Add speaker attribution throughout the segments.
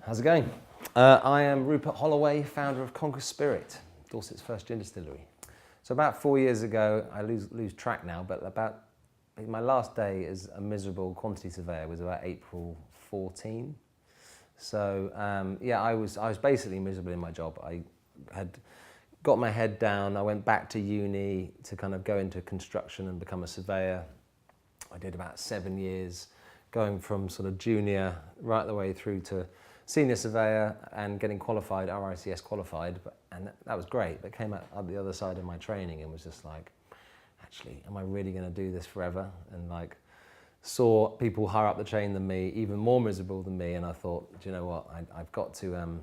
Speaker 1: How's it going? I am Rupert Holloway, founder of Conker Spirit, Dorset's first gin distillery. So about 4 years ago, I lose track now, but about my last day as a miserable quantity surveyor was about April 14. So yeah, I was basically miserable in my job. I had got my head down. I went back to uni to kind of go into construction and become a surveyor. I did about 7 years, going from sort of junior right the way through to senior surveyor and getting qualified, RICS qualified, and that was great. But came out the other side of my training and was just like, actually, am I really going to do this forever? And like, saw people higher up the chain than me, even more miserable than me, and I thought, do you know what? I've got to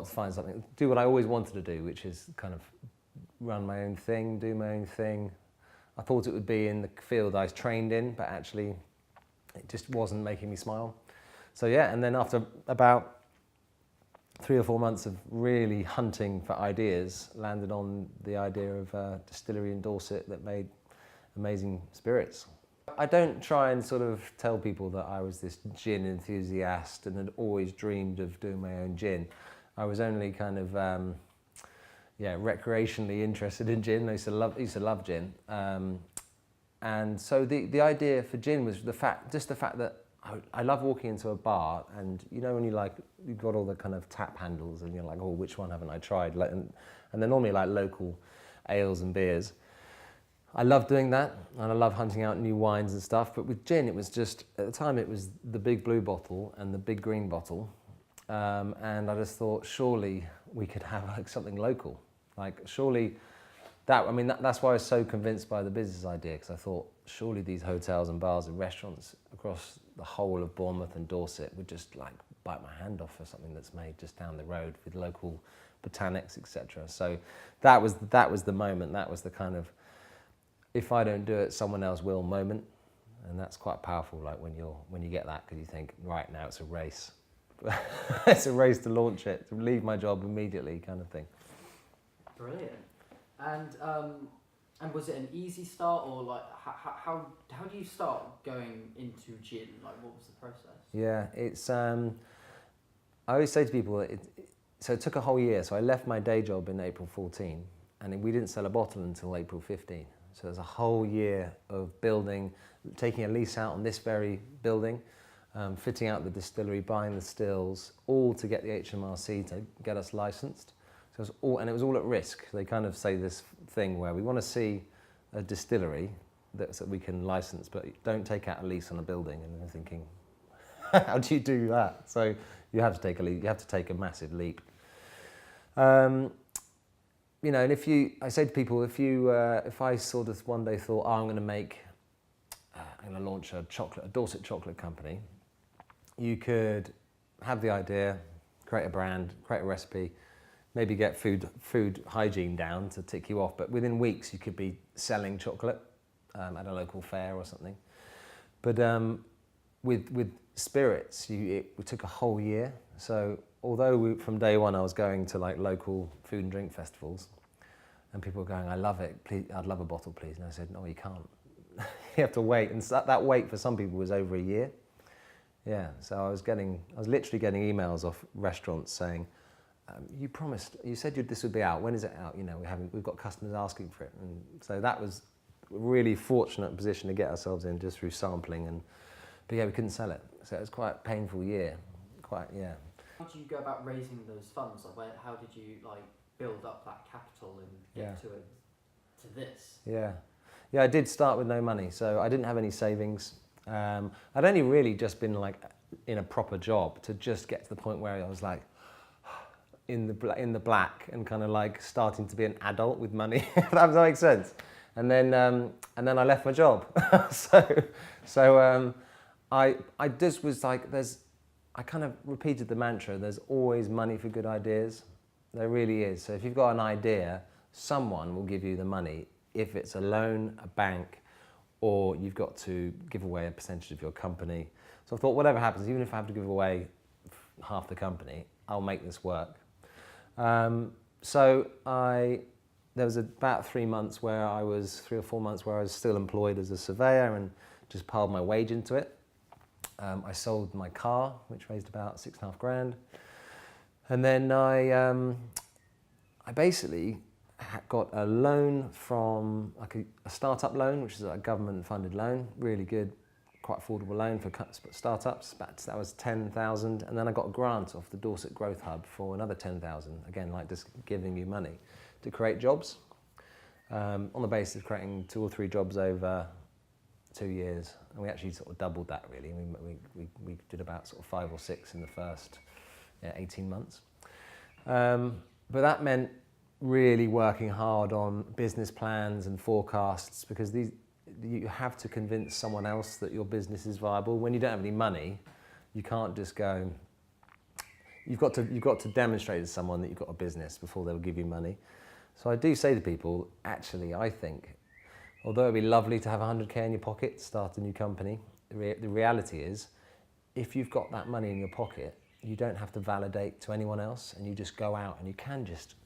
Speaker 1: find something, do what I always wanted to do, which is kind of run my own thing, do my own thing. I thought it would be in the field I was trained in, but actually, it just wasn't making me smile. So yeah, and then after about 3 or 4 months of really hunting for ideas, landed on the idea of a distillery in Dorset that made amazing spirits. I don't try and sort of tell people that I was this gin enthusiast and had always dreamed of doing my own gin. I was only kind of recreationally interested in gin. I used to love gin, and so the idea for gin was the fact that I love walking into a bar, and you know when you've got all the kind of tap handles and you're like, oh, which one haven't I tried? And they're normally like local ales and beers. I love doing that, and I love hunting out new wines and stuff. But with gin, it was just, at the time, it was the big blue bottle and the big green bottle, and I just thought, surely we could have like something local. Like surely that's why I was so convinced by the business idea, because I thought surely these hotels and bars and restaurants across the whole of Bournemouth and Dorset would just like bite my hand off for something that's made just down the road with local botanics, etc. So that was the moment. That was the kind of, if I don't do it, someone else will moment, and that's quite powerful. Like when you get that, because you think, right, now it's a race. It's a race to launch it, to leave my job immediately, kind of thing.
Speaker 2: Brilliant. And was it an easy start, or like how do you start going into gin? Like, what was the process?
Speaker 1: Yeah, it's I always say to people so it took a whole year. So I left my day job in April 14, and we didn't sell a bottle until April 15. So there's a whole year of building, taking a lease out on this very building, fitting out the distillery, buying the stills, all to get the HMRC to get us licensed. So it was all at risk. They kind of say this thing where we want to see a distillery that we can license, but don't take out a lease on a building. And they're thinking, how do you do that? So you have to take a leap. You have to take a massive leap. You know, and I say to people, if I sort of one day thought, oh, I'm going to launch a Dorset chocolate company, you could have the idea, create a brand, create a recipe, maybe get food hygiene down to tick you off, but within weeks you could be selling chocolate at a local fair or something. But with spirits, it took a whole year. So although from day one I was going to like local food and drink festivals, and people were going, I love it, please, I'd love a bottle, please. And I said, no, you can't. You have to wait. And that wait for some people was over a year. Yeah, so I was literally getting emails off restaurants saying, you said this would be out. When is it out? You know, we've got customers asking for it. And so that was a really fortunate position to get ourselves in just through sampling. But yeah, we couldn't sell it. So it was quite a painful year. Yeah.
Speaker 2: How did you go about raising those funds? Like, how did you like build up that capital and get to this?
Speaker 1: Yeah, I did start with no money, so I didn't have any savings. I'd only really just been like in a proper job to just get to the point where I was like in the black and kind of like starting to be an adult with money. If that makes sense. And then I left my job. so I just was like, I kind of repeated the mantra, there's always money for good ideas. There really is. So if you've got an idea, someone will give you the money. If it's a loan, a bank, or you've got to give away a percentage of your company. So I thought, whatever happens, even if I have to give away half the company, I'll make this work. So there was about 3 months where 3 or 4 months where I was still employed as a surveyor and just piled my wage into it. I sold my car, which raised about 6.5 grand. And then I basically got a loan from like a startup loan, which is a government funded loan, really good, quite affordable loan for startups. That was 10,000. And then I got a grant off the Dorset Growth Hub for another 10,000. Again, like just giving you money to create jobs on the basis of creating 2 or 3 jobs over 2 years. And we actually sort of doubled that really. We did about sort of 5 or 6 in the first 18 months. But that meant really working hard on business plans and forecasts, because you have to convince someone else that your business is viable. When you don't have any money, you can't just go. You've got to demonstrate to someone that you've got a business before they'll give you money. So I do say to people, actually, I think, although it'd be lovely to have 100k in your pocket to start a new company, the reality is, if you've got that money in your pocket, you don't have to validate to anyone else, and you just go out and you can just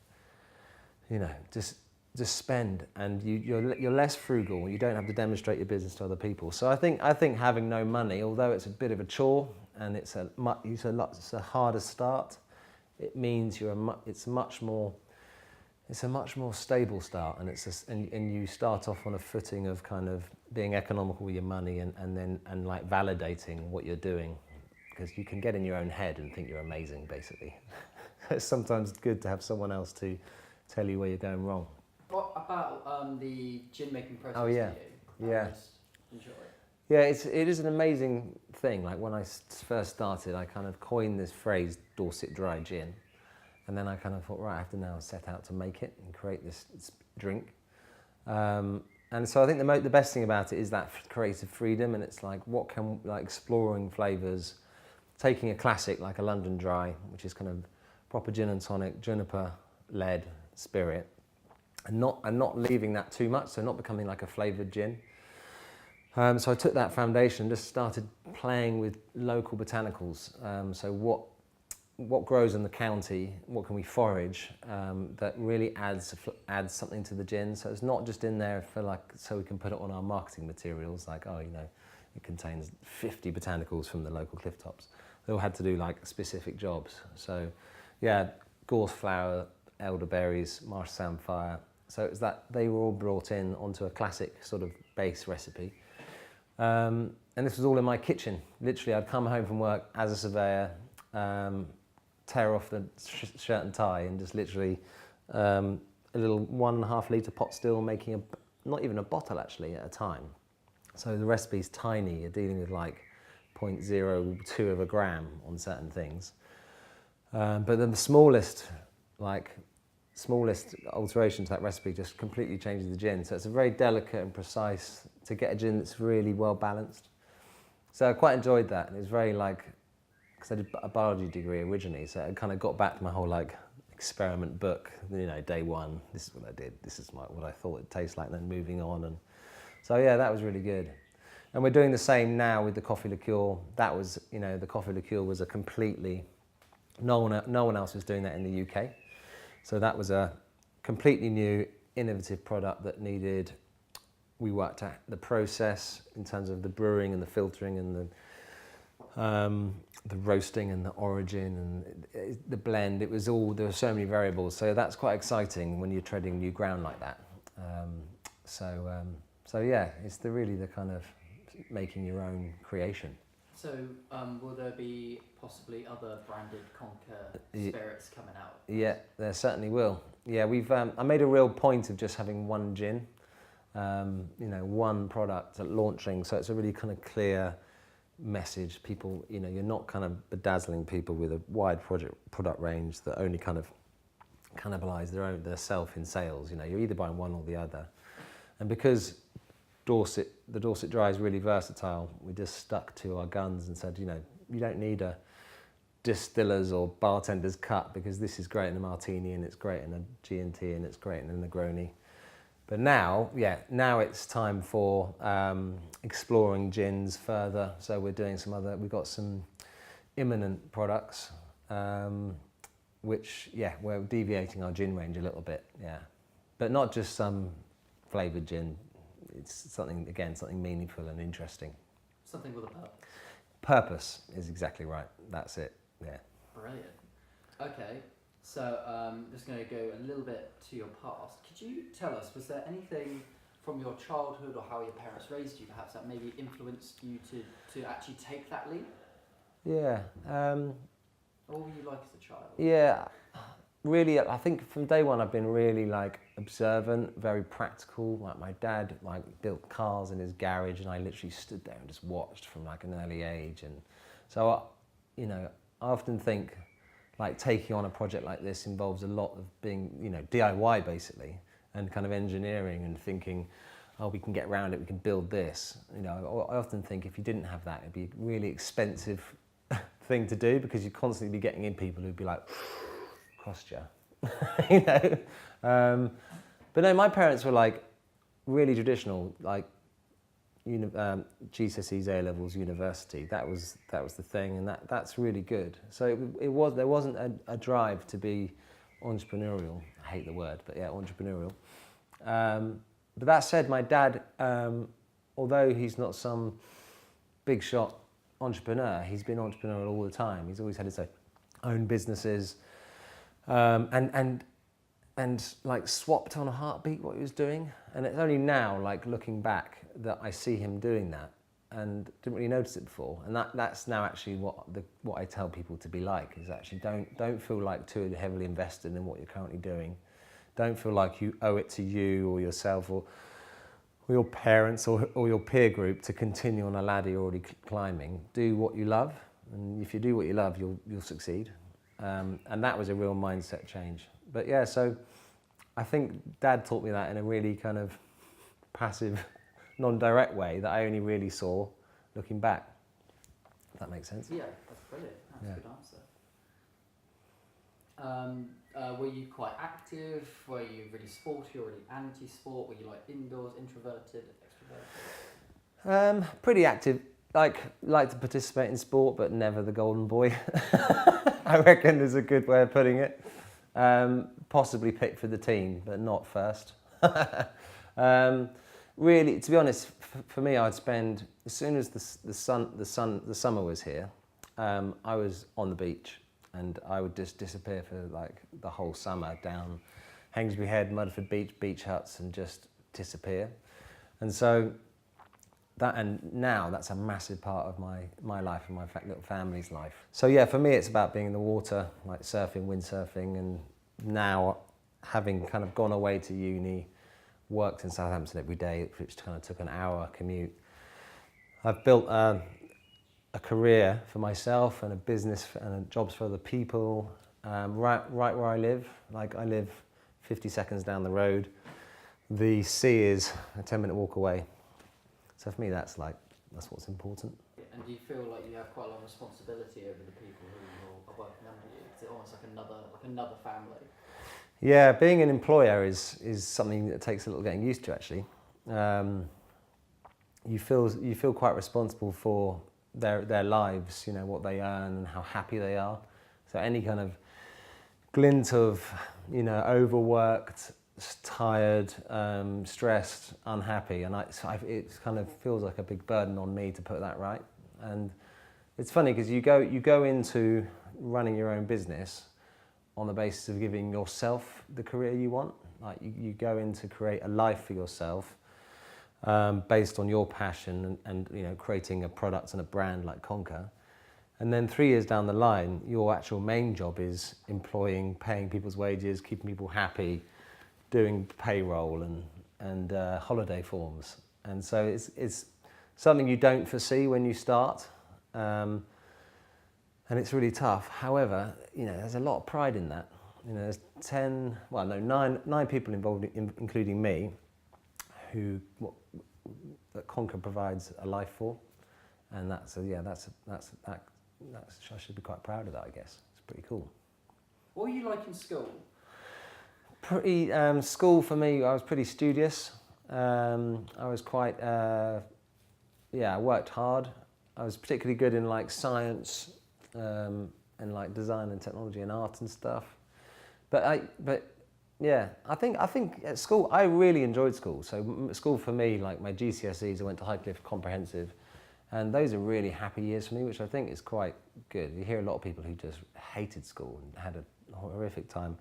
Speaker 1: spend, and you're less frugal. You don't have to demonstrate your business to other people. So I think having no money, although it's a bit of a chore and it's a harder start, it means it's a much more stable start, and you start off on a footing of kind of being economical with your money and like validating what you're doing, because you can get in your own head and think you're amazing, basically. It's sometimes good to have someone else to tell you where you're going wrong.
Speaker 2: What about the gin making process?
Speaker 1: Oh yeah,
Speaker 2: do you
Speaker 1: yeah.
Speaker 2: most enjoy?
Speaker 1: Yeah, it is an amazing thing. Like when I first started, I kind of coined this phrase, Dorset Dry Gin, and then I kind of thought, right, I have to now set out to make it and create this drink. And so I think the best thing about it is that creative freedom, and it's like exploring flavours, taking a classic like a London Dry, which is kind of proper gin and tonic, juniper-led spirit, and not leaving that too much, so not becoming like a flavoured gin. So I took that foundation, just started playing with local botanicals. So what grows in the county, what can we forage that really adds something to the gin. So it's not just in there so we can put it on our marketing materials, like, it contains 50 botanicals from the local cliff tops. They all had to do like specific jobs. So yeah, gorse flower, elderberries, marsh samphire. So it was that they were all brought in onto a classic sort of base recipe. And this was all in my kitchen. Literally, I'd come home from work as a surveyor, tear off the shirt and tie, and just literally a little 1.5 litre pot still, making not even a bottle actually at a time. So the recipe's tiny. You're dealing with like 0.02 of a gram on certain things. But then the smallest alteration to that recipe just completely changes the gin. So it's a very delicate and precise to get a gin that's really well balanced. So I quite enjoyed that, and it was very because I did a biology degree originally, so it kind of got back to my whole experiment book. Day one, this is what I did. This is what I thought it'd taste like. Then moving on, and so yeah, that was really good. And we're doing the same now with the coffee liqueur. That was, the coffee liqueur was a completely no one else was doing that in the UK. So that was a completely new, innovative product that we worked at the process in terms of the brewing and the filtering and the roasting and the origin and the blend. There were so many variables. So that's quite exciting when you're treading new ground like that. So yeah, it's really the kind of making your own creation.
Speaker 2: So will there be possibly other branded Conker spirits coming out?
Speaker 1: Yeah, there certainly will. Yeah, I made a real point of just having one gin, one product at launching. So it's a really kind of clear message. People, you're not kind of bedazzling people with a wide product range that only kind of cannibalize their self in sales. You're either buying one or the other. And because the Dorset Dry is really versatile, we just stuck to our guns and said, you don't need a distiller's or bartender's cut, because this is great in a martini and it's great in a G&T and it's great in a Negroni. But now it's time for exploring gins further. So we're doing we've got some imminent products, which, we're deviating our gin range a little bit, but not just some flavoured gin. It's something meaningful and interesting.
Speaker 2: Something with a purpose.
Speaker 1: Purpose is exactly right. That's it. Yeah.
Speaker 2: Brilliant. Okay, so just going to go a little bit to your past. Could you tell us, was there anything from your childhood or how your parents raised you, perhaps, that maybe influenced you to actually take that leap?
Speaker 1: Yeah.
Speaker 2: What were you like as a child?
Speaker 1: Yeah. Really, I think from day one I've been really like observant, very practical. Like my dad like built cars in his garage, and I literally stood there and just watched from like an early age. And so, you know, I often think like taking on a project like this involves a lot of being, you know, DIY basically, and kind of engineering and thinking, oh, we can get around it, we can build this. You know, I often think if you didn't have that, it'd be a really expensive thing to do, because you'd constantly be getting in people who'd be like, cost you, you know. But no, my parents were like really traditional, like GCSEs, A levels, university. That was the thing, and that's really good. So there wasn't a drive to be entrepreneurial. I hate the word, but yeah, entrepreneurial. But that said, my dad, although he's not some big shot entrepreneur, he's been entrepreneurial all the time. He's always had his own businesses. And like swapped on a heartbeat what he was doing, and it's only now, like looking back, that I see him doing that, and didn't really notice it before. And that's now actually what I tell people to be like, is actually don't feel like too heavily invested in what you're currently doing. Don't feel like you owe it to you or yourself or your parents or your peer group to continue on a ladder you're already climbing. Do what you love, and if you do what you love, you'll succeed. And that was a real mindset change. But yeah, so I think Dad taught me that in a really kind of passive, non-direct way that I only really saw looking back. If that makes sense?
Speaker 2: Yeah, that's brilliant. That's a good answer. Were you quite active? Were you really sporty or really anti-sport? Were you like indoors, introverted, extroverted?
Speaker 1: Pretty active. Like to participate in sport, but never the golden boy. I reckon is a good way of putting it. Possibly picked for the team, but not first. Really, to be honest, for me, I'd spend, as soon as the summer was here, I was on the beach, and I would just disappear for like the whole summer down Haingsbury Head, Mudford Beach, beach huts, and just disappear. And so now that's a massive part of my life and my little family's life. So yeah, for me it's about being in the water, like surfing, windsurfing, and now having kind of gone away to uni, worked in Southampton every day, which kind of took an hour commute. I've built a career for myself and a business and jobs for other people, right where I live. Like I live 50 seconds down the road. The sea is a 10-minute walk away. So for me, that's what's important.
Speaker 2: And do you feel like you have quite a lot of responsibility over the people who are working under you? Is it almost like another family?
Speaker 1: Yeah, being an employer is something that takes a little getting used to, actually. You feel quite responsible for their lives, you know, what they earn and how happy they are. So any kind of glint of, you know, overworked, tired, stressed, unhappy, and it kind of feels like a big burden on me to put that right. And it's funny because you go into running your own business on the basis of giving yourself the career you want. Like you go in to create a life for yourself based on your passion and you know, creating a product and a brand like Conker. And then 3 years down the line, your actual main job is employing, paying people's wages, keeping people happy, doing payroll and holiday forms. And so it's something you don't foresee when you start. And it's really tough. However, you know, there's a lot of pride in that. You know, there's 9 people involved, including me, that Conker provides a life for, and I should be quite proud of that. I guess it's pretty cool.
Speaker 2: What were you like in school?
Speaker 1: School for me, I was pretty studious. I was quite, I worked hard. I was particularly good in like science and like design and technology and art and stuff. I think at school, I really enjoyed school. So school for me, like my GCSEs, I went to Highcliffe Comprehensive, And those are really happy years for me, which I think is quite good. You hear a lot of people who just hated school and had a horrific time.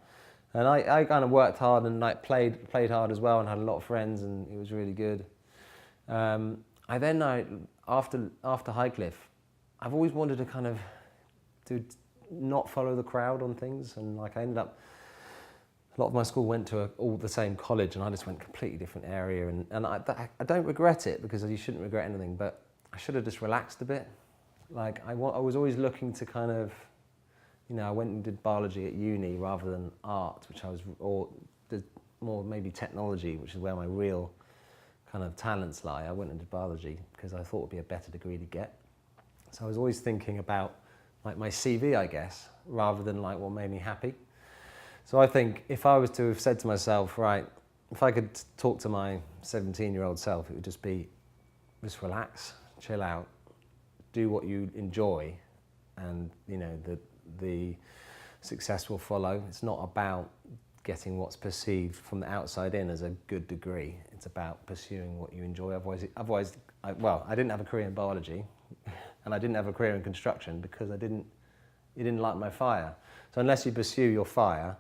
Speaker 1: And I kind of worked hard and like played hard as well and had a lot of friends, and it was really good. After Highcliffe, I've always wanted to kind of not follow the crowd on things, and like I ended up, a lot of my school went to all the same college, and I just went a completely different area, and I don't regret it, because you shouldn't regret anything, but I should have just relaxed a bit. Like I was always looking to kind of, I went and did biology at uni rather than art, or did more maybe technology, which is where my real kind of talents lie. I went and did biology because I thought it would be a better degree to get. So I was always thinking about like my CV, I guess, rather than like what made me happy. So I think if I was to have said to myself, right, if I could talk to my 17-year-old self, it would just be, just relax, chill out, do what you enjoy, and the success will follow. It's not about getting what's perceived from the outside in as a good degree. It's about pursuing what you enjoy. Otherwise, I didn't have a career in biology, and I didn't have a career in construction because it didn't light my fire. So unless you pursue your fire,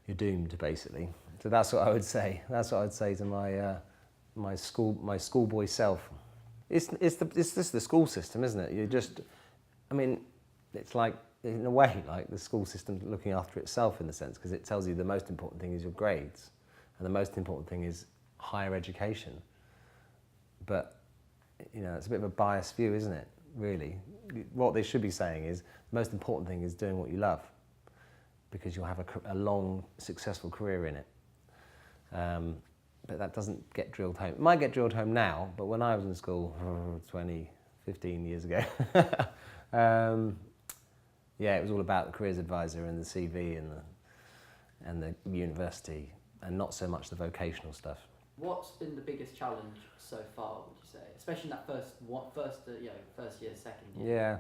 Speaker 1: you're doomed, basically. So that's what I would say. That's what I'd say to my schoolboy self. It's just the school system, isn't it? It's like, in a way, like the school system looking after itself in the sense, because it tells you the most important thing is your grades, and the most important thing is higher education. But, it's a bit of a biased view, isn't it, really? What they should be saying is, the most important thing is doing what you love, because you'll have a long, successful career in it. But that doesn't get drilled home. It might get drilled home now, but when I was in school 15 years ago, it was all about the careers advisor and the CV and the university, and not so much the vocational stuff.
Speaker 2: What's been the biggest challenge so far, would you say? Especially in that first year, second year.
Speaker 1: Yeah.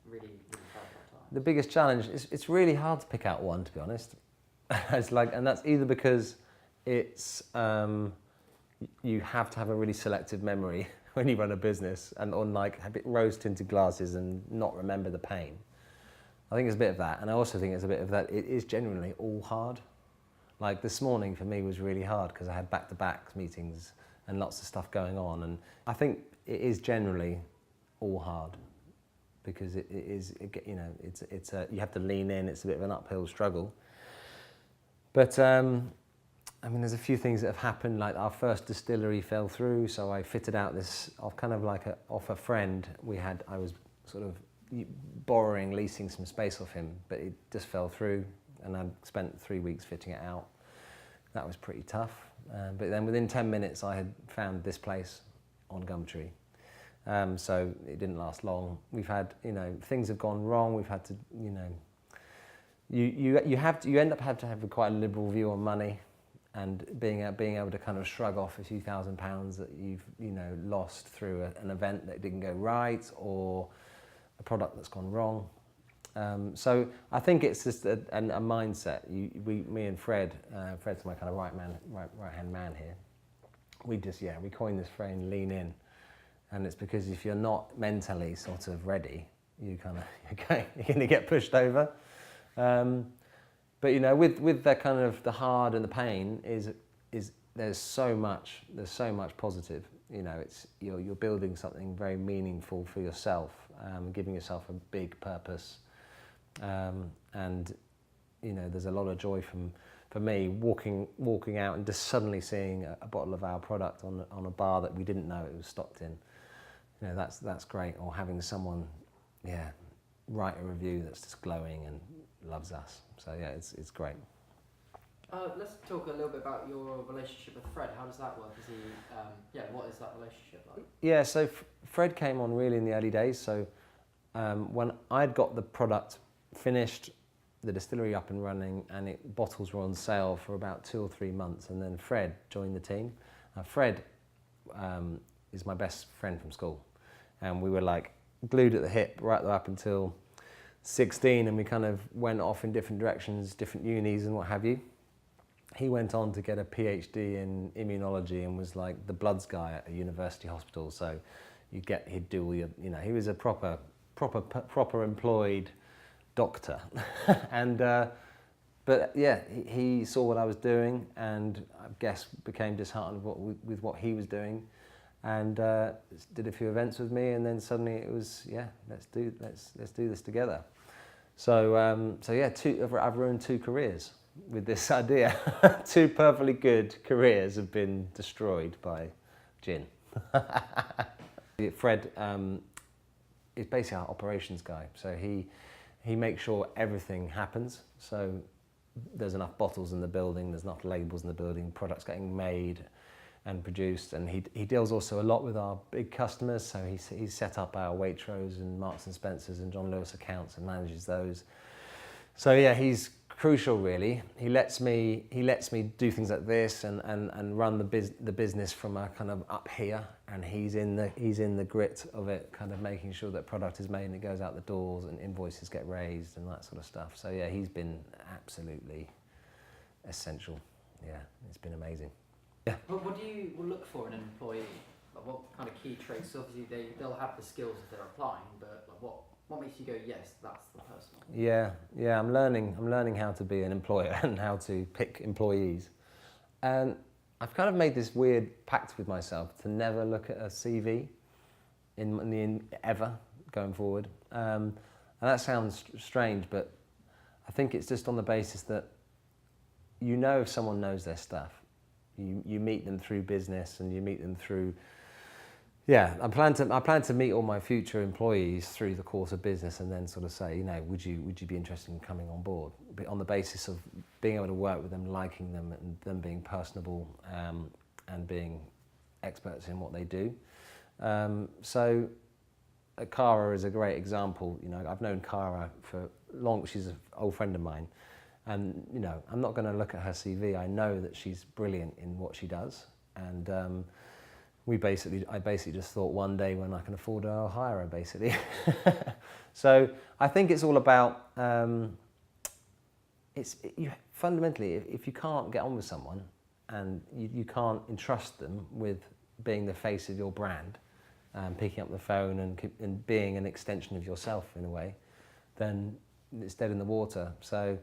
Speaker 2: Really felt that time.
Speaker 1: The biggest challenge is it's really hard to pick out one, to be honest. And that's either because it's you have to have a really selective memory when you run a business, and have rose-tinted glasses and not remember the pain. I think it's a bit of that, and I also think it's a bit of that. It is genuinely all hard. Like this morning for me was really hard because I had back-to-back meetings and lots of stuff going on, and I think it is generally all hard because you have to lean in. It's a bit of an uphill struggle, but there's a few things that have happened. Like our first distillery fell through, so I fitted out this off a friend. I was sort of leasing some space off him, but it just fell through, and I spent 3 weeks fitting it out. That was pretty tough. But then within 10 minutes, I had found this place on Gumtree. So it didn't last long. We've had, things have gone wrong. We've had to, you end up having to have quite a liberal view on money, and being able to kind of shrug off a few £1,000s that you've, lost through an event that didn't go right, or a product that's gone wrong. So I think it's just a mindset. Me and Fred, Fred's my kind of right-hand man here. We coined this phrase, lean in. And it's because if you're not mentally sort of ready, you're going to get pushed over. But with the kind of the hard and the pain is there's so much positive. You're building something very meaningful for yourself, giving yourself a big purpose, and there's a lot of joy for me walking out and just suddenly seeing a bottle of our product on a bar that we didn't know it was stocked in. That's great. Or having someone write a review that's just glowing and loves us. So it's great.
Speaker 2: Let's talk a little bit about your relationship with Fred. How does that work? Is he, what is that relationship like? Yeah, so
Speaker 1: Fred came on really in the early days. So when I'd got the product finished, the distillery up and running, and bottles were on sale for about 2 or 3 months, and then Fred joined the team. Fred is my best friend from school, and we were like glued at the hip right up until 16, and we kind of went off in different directions, different unis and what have you. He went on to get a PhD in immunology and was like the bloods guy at a university hospital. So he'd do all your, he was a proper employed doctor, and but yeah, he saw what I was doing, and I guess became disheartened with what he was doing, and did a few events with me, and then suddenly it was, yeah, let's do this together. So yeah, I've ruined 2 careers with this idea. 2 perfectly good careers have been destroyed by gin. Fred is basically our operations guy, so he makes sure everything happens. So there's enough bottles in the building, there's enough labels in the building, products getting made and produced, and he deals also a lot with our big customers. So he's set up our Waitrose and Marks and Spencers and John Lewis accounts and manages those. So yeah, he's crucial really. He lets me do things like this and run the business from a kind of up here, and he's in the grit of it, kind of making sure that product is made and it goes out the doors and invoices get raised and that sort of stuff. So yeah, he's been absolutely essential. Yeah, it's been amazing. Yeah.
Speaker 2: What do you look for in an employee? Like what kind of key traits? Obviously they'll have the skills if they're applying, but like what makes you go, yes, that's the person?
Speaker 1: Yeah, I'm learning how to be an employer and how to pick employees. And I've kind of made this weird pact with myself to never look at a CV ever going forward. And that sounds strange, but I think it's just on the basis that if someone knows their stuff. You meet them through business, and you meet them through. Yeah, I plan to meet all my future employees through the course of business, and then sort of say, would you be interested in coming on board? But on the basis of being able to work with them, liking them, and them being personable, and being experts in what they do. So, Cara is a great example. I've known Cara for long. She's an old friend of mine. And, I'm not going to look at her CV. I know that she's brilliant in what she does. And I basically just thought one day when I can afford her, I'll hire her, basically. So I think it's all about, fundamentally, if you can't get on with someone and you can't entrust them with being the face of your brand, picking up the phone and being an extension of yourself in a way, then it's dead in the water. So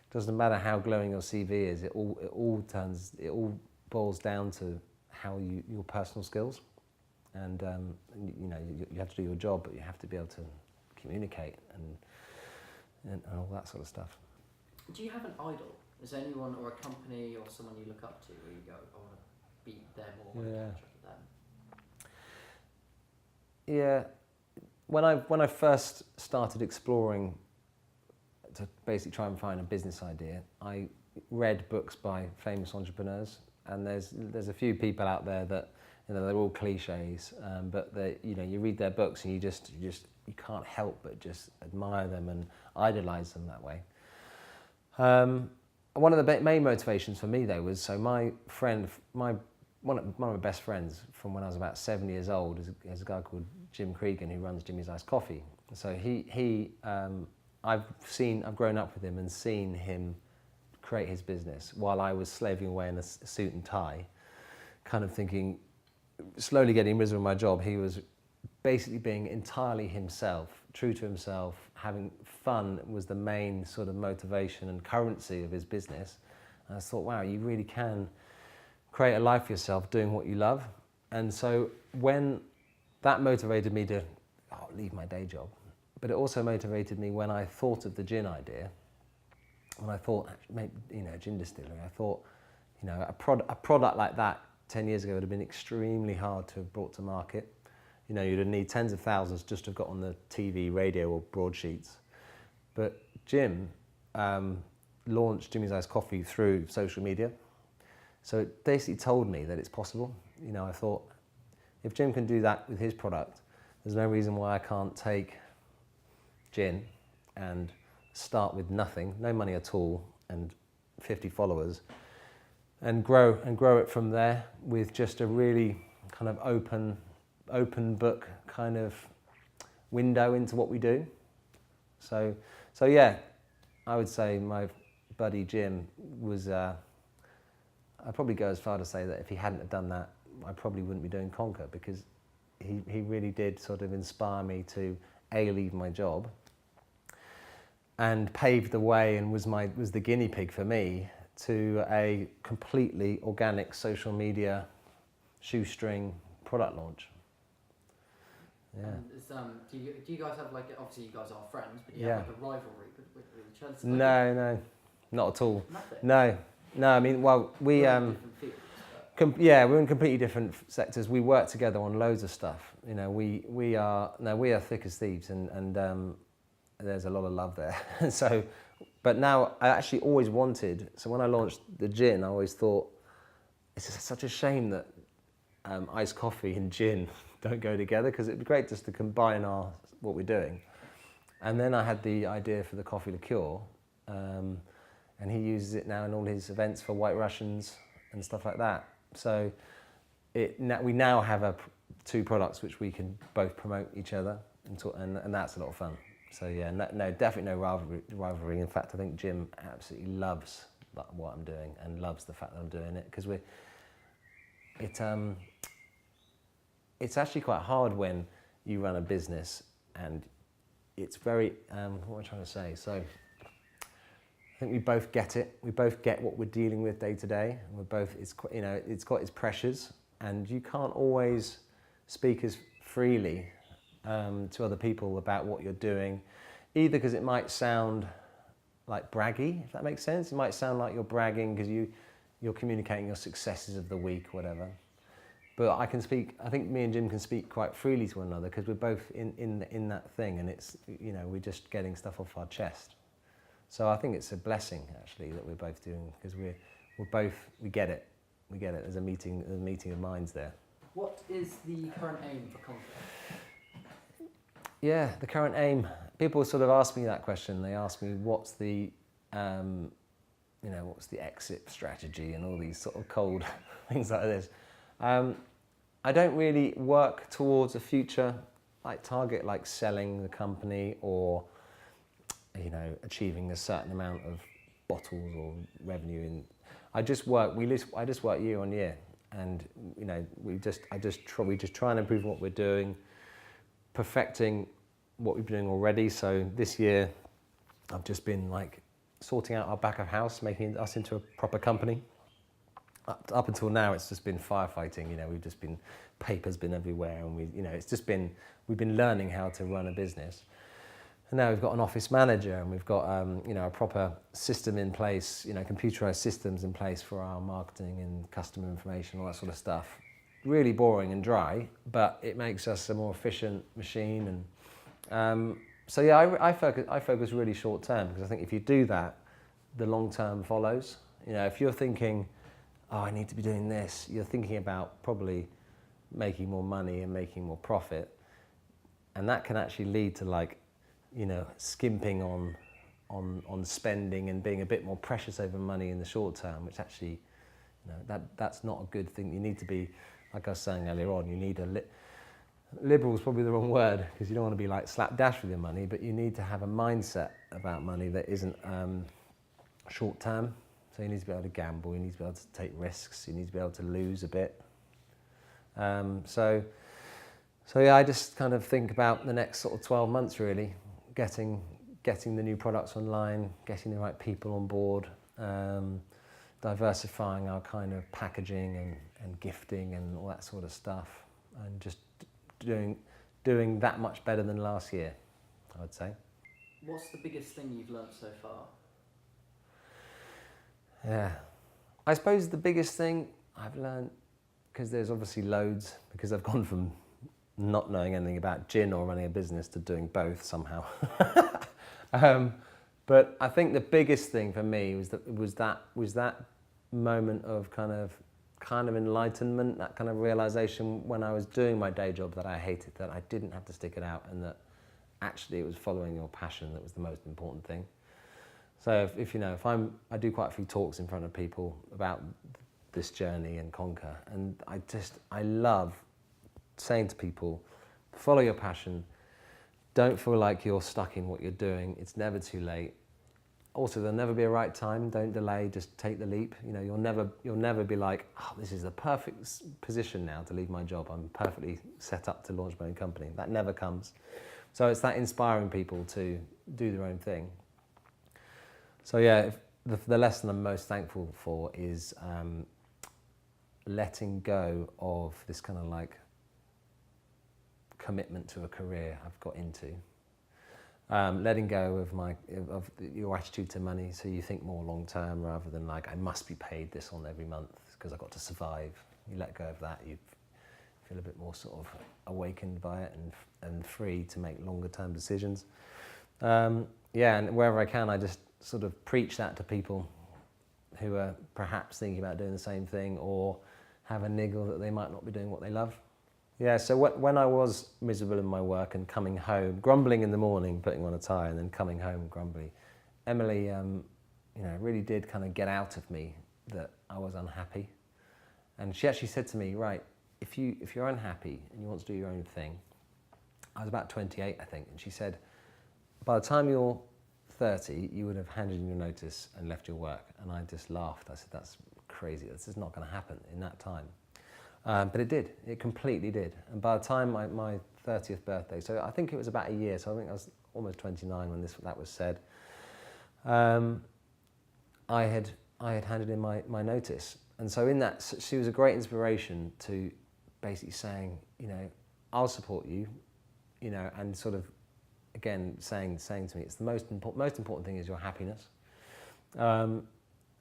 Speaker 1: it doesn't matter how glowing your CV is. It all boils down to your personal skills, and you have to do your job, but you have to be able to communicate and all that sort of stuff.
Speaker 2: Do you have an idol? Is there anyone or a company or someone you look up to where you go, I want to beat them or want to catch up with them?
Speaker 1: Yeah, when I first started exploring to basically try and find a business idea, I read books by famous entrepreneurs, and there's a few people out there that they're all cliches, but you read their books and you can't help but just admire them and idolize them that way. One of the main motivations for me though was one of my best friends from when I was about 7 years old is a guy called Jim Cregan who runs Jimmy's Iced Coffee. So I've grown up with him and seen him create his business while I was slaving away in a suit and tie, kind of thinking, slowly getting miserable in my job. He was basically being entirely himself, true to himself, having fun was the main sort of motivation and currency of his business. And I thought, wow, you really can create a life for yourself doing what you love. And so when that motivated me to leave my day job, but it also motivated me when I thought of the gin idea. When I thought, maybe, gin distillery, I thought, a product like that 10 years ago would have been extremely hard to have brought to market. You'd have need tens of thousands just to have got on the TV, radio, or broadsheets. But Jim launched Jimmy's Iced Coffee through social media. So it basically told me that it's possible. I thought, if Jim can do that with his product, there's no reason why I can't take gin and start with nothing, no money at all, and 50 followers, and grow it from there with just a really kind of open book kind of window into what we do. So yeah, I would say my buddy Jim was, I'd probably go as far to say that if he hadn't have done that, I probably wouldn't be doing Conker, because he really did sort of inspire me to leave my job, and paved the way and was the guinea pig for me to a completely organic social media shoestring product launch. Yeah.
Speaker 2: And do you guys have like, obviously you guys are friends, but do you
Speaker 1: Yeah.
Speaker 2: have like a rivalry with each other?
Speaker 1: No, not at all.
Speaker 2: Nothing.
Speaker 1: No. I mean, well, we
Speaker 2: We're in different fields, but-
Speaker 1: we're in completely different sectors. We work together on loads of stuff. You know, we are thick as thieves, and there's a lot of love there. So, but now I actually always wanted. So when I launched the gin, I always thought it's just such a shame that iced coffee and gin don't go together, because it'd be great just to combine what we're doing. And then I had the idea for the coffee liqueur, and he uses it now in all his events for White Russians and stuff like that. So we now have two products which we can both promote each other, and that's a lot of fun. So yeah, no, definitely no rivalry. In fact, I think Jim absolutely loves what I'm doing and loves the fact that I'm doing it, because it's actually quite hard when you run a business, and it's very, what am I trying to say? So I think we both get it. We both get what we're dealing with day to day. And we're both, it's got its pressures, and you can't always speak as freely to other people about what you're doing, either because it might sound like braggy, if that makes sense. It might sound like you're bragging because you're communicating your successes of the week or whatever. But I think me and Jim can speak quite freely to one another, because we're both in that thing, and it's, we're just getting stuff off our chest. So I think it's a blessing actually that we're both doing, because we get it. We get it. There's a meeting of minds there.
Speaker 2: What is the current aim for Conker?
Speaker 1: Yeah, the current aim. People sort of ask me that question. They ask me what's the exit strategy and all these sort of cold things like this. I don't really work towards a future target like selling the company or achieving a certain amount of bottles or revenue. I just work year on year, and we just try and improve what we're doing, perfecting what we've been doing already. So this year I've just been sorting out our back of house, making us into a proper company. Up until now, it's just been firefighting. We've just been, paper's been everywhere, and we've been learning how to run a business. And now we've got an office manager, and we've got a proper system in place, computerized systems in place for our marketing and customer information, all that sort of stuff. Really boring and dry, but it makes us a more efficient machine. And so yeah, I focus really short term, because I think if you do that, the long term follows. If you're thinking, oh, I need to be doing this, you're thinking about probably making more money and making more profit, and that can actually lead to skimping on spending and being a bit more precious over money in the short term, which actually, that's not a good thing. You need to be, like I was saying earlier on, you need liberal is probably the wrong word, because you don't want to be slapdash with your money, but you need to have a mindset about money that isn't short term. So you need to be able to gamble, you need to be able to take risks, you need to be able to lose a bit. So yeah, I just kind of think about the next sort of 12 months really, getting the new products online, getting the right people on board, diversifying our kind of packaging and gifting and all that sort of stuff, and just doing that much better than last year, I would say.
Speaker 2: What's the biggest thing you've learned so far?
Speaker 1: Yeah, I suppose the biggest thing I've learned, because there's obviously loads, because I've gone from not knowing anything about gin or running a business to doing both somehow. But I think the biggest thing for me was that moment of kind of enlightenment, that kind of realization when I was doing my day job that I hated, that I didn't have to stick it out, and that actually it was following your passion that was the most important thing. So if I do quite a few talks in front of people about this journey and Conker, and I love saying to people, follow your passion, don't feel like you're stuck in what you're doing, it's never too late. also, there'll never be a right time. Don't delay. Just take the leap. You know, you'll never be like, oh, this is the perfect position now to leave my job. I'm perfectly set up to launch my own company. That never comes. So it's that inspiring people to do their own thing. So yeah, the lesson I'm most thankful for is letting go of this kind of like commitment to a career I've got into. Letting go of your attitude to money, so you think more long term rather than like, I must be paid this on every month because I've got to survive. You let go of that, you feel a bit more sort of awakened by it and free to make longer term decisions. Yeah, and wherever I can, I just sort of preach that to people who are perhaps thinking about doing the same thing or have a niggle that they might not be doing what they love. Yeah, so when I was miserable in my work and coming home, grumbling in the morning, putting on a tie, and then coming home grumbly, Emily, really did kind of get out of me that I was unhappy. And she actually said to me, right, if you're unhappy and you want to do your own thing, I was about 28, I think, and she said, by the time you're 30, you would have handed in your notice and left your work. And I just laughed. I said, that's crazy. This is not going to happen in that time. But it did. It completely did. And by the time my 30th birthday, so I think it was about a year, so I think I was almost 29 when that was said, I had handed in my notice. And so in that, she was a great inspiration to basically saying, I'll support you, and sort of, again, saying to me, it's the most important thing is your happiness.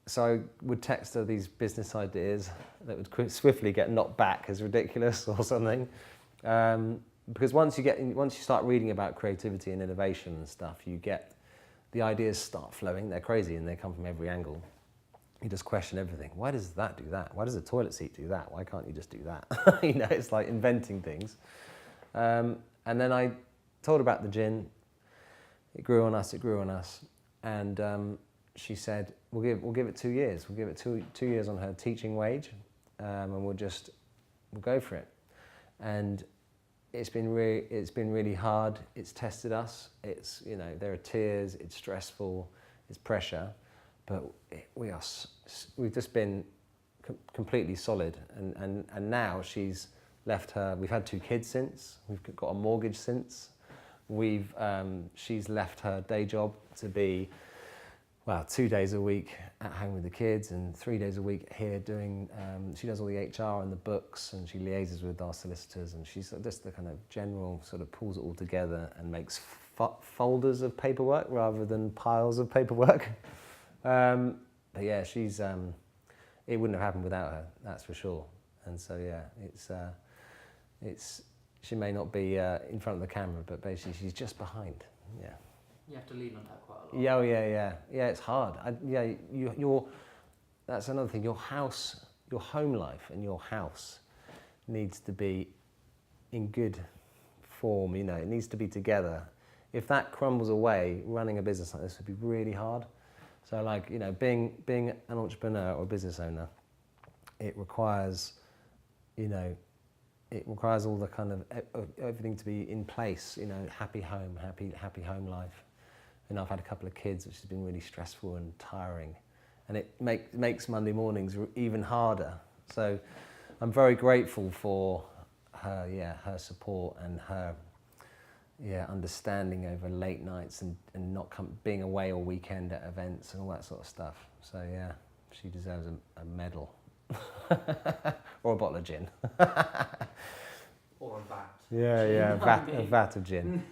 Speaker 1: So I would text her these business ideas that would swiftly get knocked back as ridiculous or something. Because once you start reading about creativity and innovation and stuff, the ideas start flowing. They're crazy and they come from every angle. You just question everything. Why does that do that? Why does a toilet seat do that? Why can't you just do that? It's like inventing things. And then I told her about the gin. It grew on us. And she said, we'll give it 2 years. We'll give it 2 years on her teaching wage, and we'll go for it. And it's been really hard. It's tested us. It's there are tears. It's stressful. It's pressure, but we've just been completely solid. And now she's left her. We've had 2 kids since. We've got a mortgage since. She's left her day job to be, 2 days a week at home with the kids and 3 days a week here doing, she does all the HR and the books, and she liaises with our solicitors, and she's just the kind of general sort of pulls it all together and makes folders of paperwork rather than piles of paperwork. But yeah, it wouldn't have happened without her, that's for sure. And so yeah, she may not be in front of the camera, but basically she's just behind, yeah.
Speaker 2: You have to lean on that quite a lot.
Speaker 1: Yeah, it's hard. That's another thing. Your home life and your house needs to be in good form, it needs to be together. If that crumbles away, running a business like this would be really hard. So being an entrepreneur or a business owner, it requires, all the kind of everything to be in place, happy home, happy home life. I've had a couple of kids, which has been really stressful and tiring, and it makes Monday mornings even harder. So I'm very grateful for her support and her understanding over late nights and not being away all weekend at events and all that sort of stuff. So yeah, she deserves a medal or a bottle of gin.
Speaker 2: Or a vat.
Speaker 1: Yeah, a vat of gin.